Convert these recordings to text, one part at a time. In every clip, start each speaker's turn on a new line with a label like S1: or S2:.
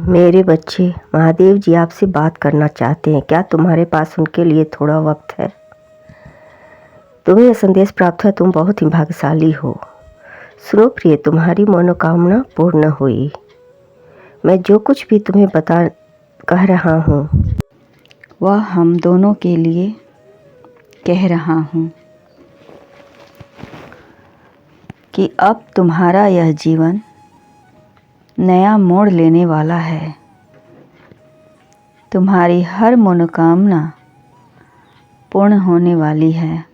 S1: मेरे बच्चे, महादेव जी आपसे बात करना चाहते हैं। क्या तुम्हारे पास उनके लिए थोड़ा वक्त है? तुम्हें यह संदेश प्राप्त है, तुम बहुत ही भाग्यशाली हो। सुनो प्रिय, तुम्हारी मनोकामना पूर्ण हुई। मैं जो कुछ भी तुम्हें कह रहा हूँ
S2: वह हम दोनों के लिए कह रहा हूँ कि अब तुम्हारा यह जीवन नया मोड़ लेने वाला है। तुम्हारी हर मनोकामना पूर्ण होने वाली है।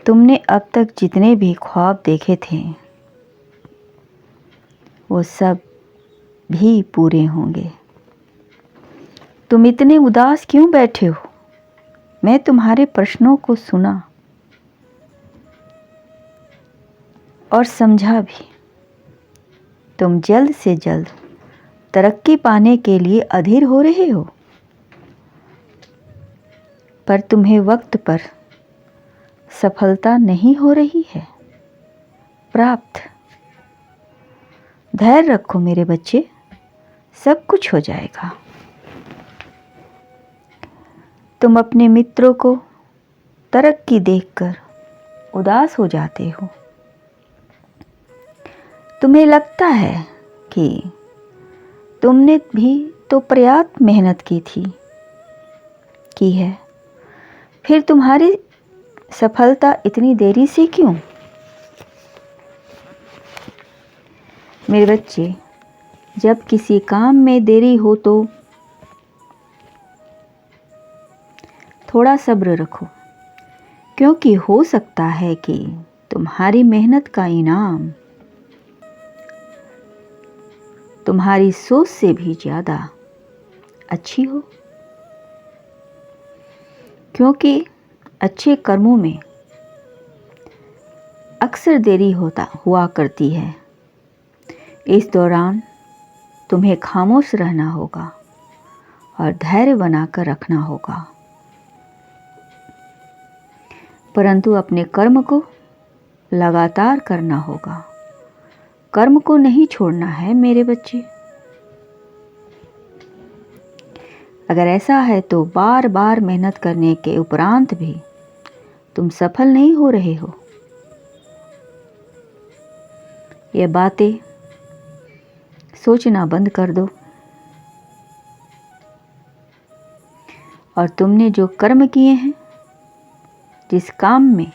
S2: तुमने अब तक जितने भी ख्वाब देखे थे वो सब भी पूरे होंगे। तुम इतने उदास क्यों बैठे हो? मैं तुम्हारे प्रश्नों को सुना और समझा भी। तुम जल्द से जल्द तरक्की पाने के लिए अधीर हो रहे हो, पर तुम्हें वक्त पर सफलता नहीं हो रही है प्राप्त। धैर्य रखो मेरे बच्चे, सब कुछ हो जाएगा। तुम अपने मित्रों को तरक्की देखकर उदास हो जाते हो। तुम्हें लगता है कि तुमने भी तो पर्याप्त मेहनत की है, फिर तुम्हारी सफलता इतनी देरी से क्यों? मेरे बच्चे, जब किसी काम में देरी हो तो थोड़ा सब्र रखो, क्योंकि हो सकता है कि तुम्हारी मेहनत का इनाम तुम्हारी सोच से भी ज़्यादा अच्छी हो। क्योंकि अच्छे कर्मों में अक्सर देरी हुआ करती है। इस दौरान तुम्हें खामोश रहना होगा और धैर्य बनाकर रखना होगा, परंतु अपने कर्म को लगातार करना होगा। कर्म को नहीं छोड़ना है मेरे बच्चे। अगर ऐसा है तो बार बार मेहनत करने के उपरांत भी तुम सफल नहीं हो रहे हो। ये बातें सोचना बंद कर दो और तुमने जो कर्म किए हैं, जिस काम में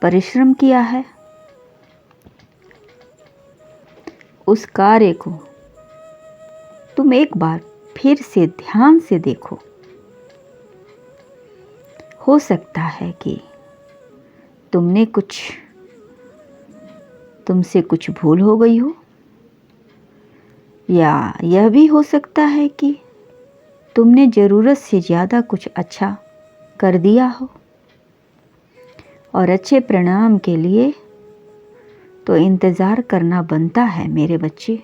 S2: परिश्रम किया है, उस कार्य को तुम एक बार फिर से ध्यान से देखो। हो सकता है कि तुमसे कुछ भूल हो गई हो, या यह भी हो सकता है कि तुमने ज़रूरत से ज़्यादा कुछ अच्छा कर दिया हो। और अच्छे परिणाम के लिए तो इंतज़ार करना बनता है मेरे बच्चे,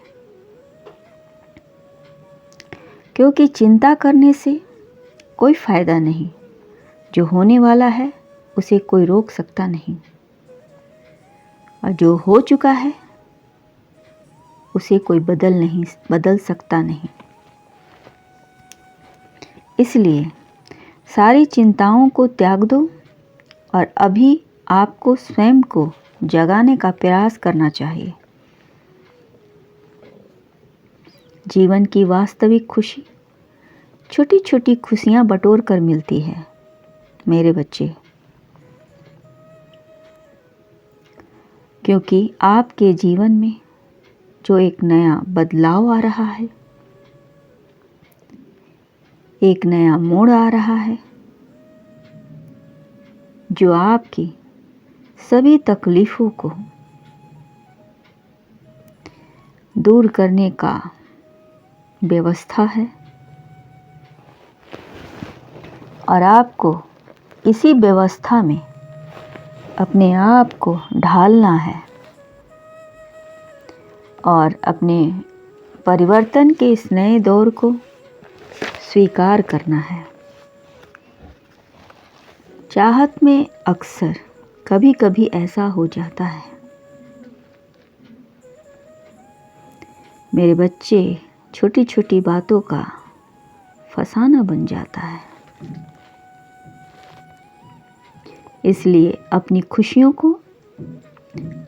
S2: क्योंकि चिंता करने से कोई फ़ायदा नहीं। जो होने वाला है उसे कोई रोक सकता नहीं, और जो हो चुका है उसे कोई बदल सकता नहीं। इसलिए सारी चिंताओं को त्याग दो और अभी आपको स्वयं को जगाने का प्रयास करना चाहिए। जीवन की वास्तविक खुशी छोटी छोटी खुशियां बटोर कर मिलती है मेरे बच्चे, क्योंकि आपके जीवन में जो एक नया बदलाव आ रहा है, एक नया मोड़ आ रहा है, जो आपकी सभी तकलीफ़ों को दूर करने का व्यवस्था है, और आपको इसी व्यवस्था में अपने आप को ढालना है और अपने परिवर्तन के इस नए दौर को स्वीकार करना है। चाहत में अक्सर कभी कभी ऐसा हो जाता है मेरे बच्चे छोटी छोटी बातों का फसाना बन जाता है। इसलिए अपनी खुशियों को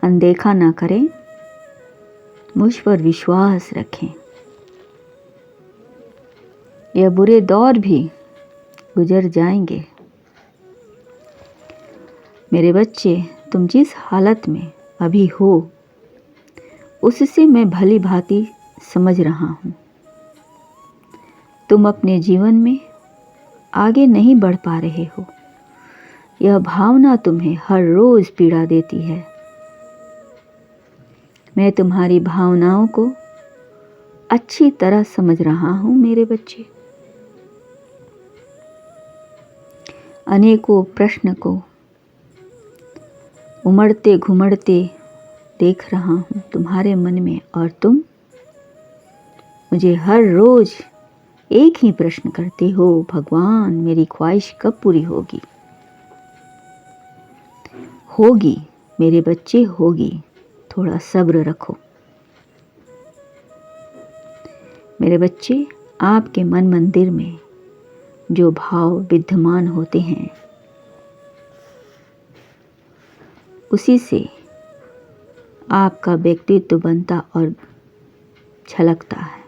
S2: अनदेखा ना करें, मुझ पर विश्वास रखें। यह बुरे दौर भी गुजर जाएंगे। मेरे बच्चे, तुम जिस हालत में अभी हो उससे मैं भली भांति समझ रहा हूँ। तुम अपने जीवन में आगे नहीं बढ़ पा रहे हो। यह भावना तुम्हें हर रोज पीड़ा देती है। मैं तुम्हारी भावनाओं को अच्छी तरह समझ रहा हूँ मेरे बच्चे। अनेकों प्रश्न को उमड़ते घुमड़ते देख रहा हूँ तुम्हारे मन में, और तुम मुझे हर रोज एक ही प्रश्न करते हो, भगवान मेरी ख्वाहिश कब पूरी होगी। होगी मेरे बच्चे, होगी। थोड़ा सब्र रखो मेरे बच्चे। आपके मन मंदिर में जो भाव विद्यमान होते हैं उसी से आपका व्यक्तित्व बनता और झलकता है।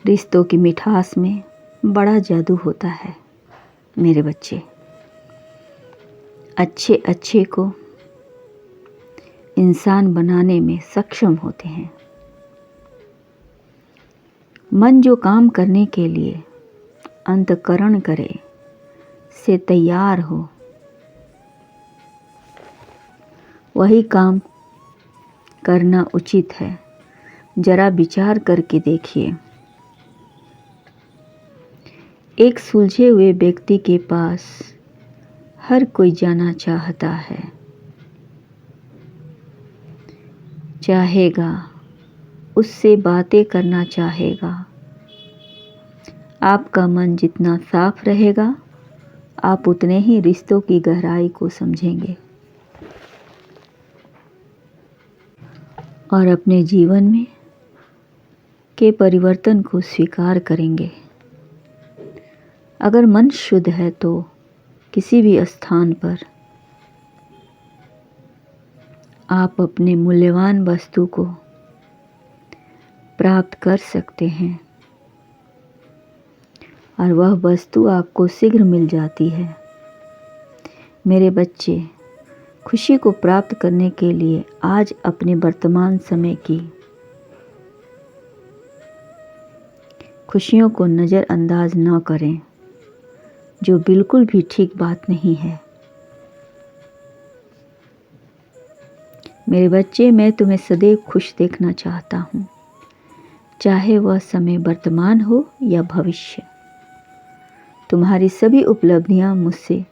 S2: रिश्तों की मिठास में बड़ा जादू होता है मेरे बच्चे। अच्छे अच्छे को इंसान बनाने में सक्षम होते हैं। मन जो काम करने के लिए अंतःकरण करे से तैयार हो, वही काम करना उचित है। जरा विचार करके देखिए। एक सुलझे हुए व्यक्ति के पास हर कोई जाना चाहता है, चाहेगा, उससे बातें करना चाहेगा। आपका मन जितना साफ रहेगा, आप उतने ही रिश्तों की गहराई को समझेंगे और अपने जीवन में के परिवर्तन को स्वीकार करेंगे। अगर मन शुद्ध है तो किसी भी स्थान पर आप अपने मूल्यवान वस्तु को प्राप्त कर सकते हैं और वह वस्तु आपको शीघ्र मिल जाती है। मेरे बच्चे, खुशी को प्राप्त करने के लिए आज अपने वर्तमान समय की खुशियों को नज़रअंदाज न करें, जो बिल्कुल भी ठीक बात नहीं है। मेरे बच्चे, मैं तुम्हें सदैव खुश देखना चाहता हूँ, चाहे वह समय वर्तमान हो या भविष्य। तुम्हारी सभी उपलब्धियाँ मुझसे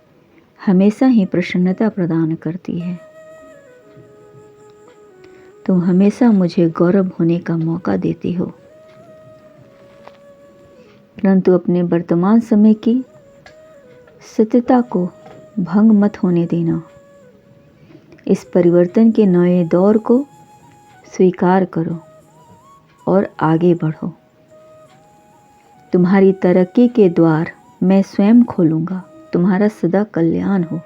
S2: हमेशा ही प्रसन्नता प्रदान करती है। तुम हमेशा मुझे गौरव होने का मौका देते हो, परंतु अपने वर्तमान समय की सत्यता को भंग मत होने देना। इस परिवर्तन के नए दौर को स्वीकार करो और आगे बढ़ो। तुम्हारी तरक्की के द्वार मैं स्वयं खोलूंगा। तुम्हारा सदा कल्याण हो।